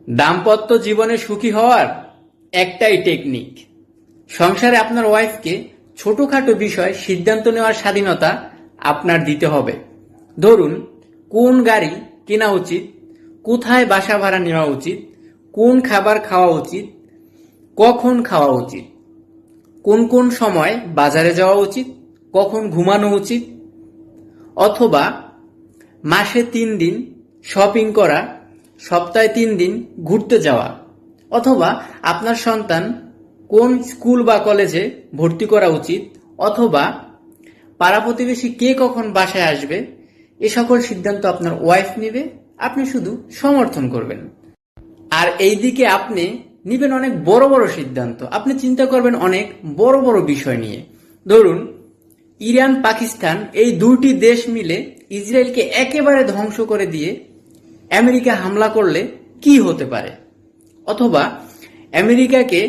দাম্পত্য জীবনে সুখী হওয়ার একটাই টেকনিক। সংসারে আপনার ওয়াইফকে ছোটখাটো বিষয় সিদ্ধান্ত নেওয়ার স্বাধীনতা আপনার দিতে হবে। ধরুন, কোন গাড়ি কেনা উচিত, কোথায় বাসা ভাড়া নেওয়া উচিত, কোন খাবার খাওয়া উচিত, কখন খাওয়া উচিত, কোন কোন সময় বাজারে যাওয়া উচিত, কখন ঘুমানো উচিত, অথবা মাসে 3 দিন শপিং করা, সপ্তাহে 3 দিন ঘুরতে যাওয়া, অথবা আপনার সন্তান কোন স্কুল বা কলেজে ভর্তি করা উচিত, অথবা পাড়া প্রতিবেশী কে কখন বাসায় আসবে, এ সকল সিদ্ধান্ত আপনার ওয়াইফ নেবে, আপনি শুধু সমর্থন করবেন। আর এই দিকে আপনি নিবেন অনেক বড় বড় সিদ্ধান্ত, আপনি চিন্তা করবেন অনেক বড় বড় বিষয় নিয়ে। ধরুন, ইরান পাকিস্তান এই দুটি দেশ মিলে ইসরায়েলকে একেবারে ধ্বংস করে দিয়ে আমেরিকা হামলা করলে কি হতে পারে, অথবা আমেরিকাকে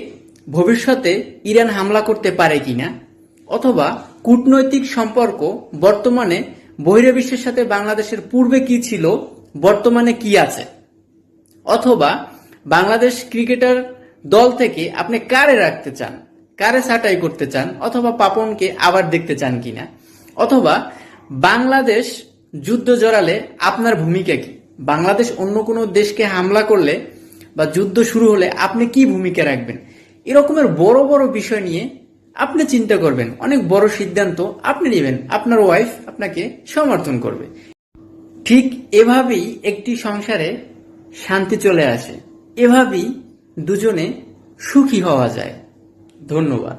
ভবিষ্যতে ইরান হামলা করতে পারে কিনা, অথবা কূটনৈতিক সম্পর্ক বর্তমানে বহির্বিশ্বের সাথে বাংলাদেশের পূর্বে কি ছিল, বর্তমানে কি আছে, অথবা বাংলাদেশ ক্রিকেটার দল থেকে আপনি কারে রাখতে চান, কারে ছাঁটাই করতে চান, অথবা পাপনকে আবার দেখতে চান কিনা, অথবা বাংলাদেশ যুদ্ধ জড়ালে আপনার ভূমিকা কি, বাংলাদেশ অন্য কোনো দেশকে হামলা করলে বা যুদ্ধ শুরু হলে আপনি কি ভূমিকা রাখবেন। এরকমের বড় বড় বিষয় নিয়ে আপনি চিন্তা করবেন, অনেক বড় সিদ্ধান্ত আপনি নেবেন, আপনার ওয়াইফ আপনাকে সমর্থন করবে। ঠিক এভাবেই একটি সংসারে শান্তি চলে আসে, এভাবেই দুজনে সুখী হওয়া যায়। ধন্যবাদ।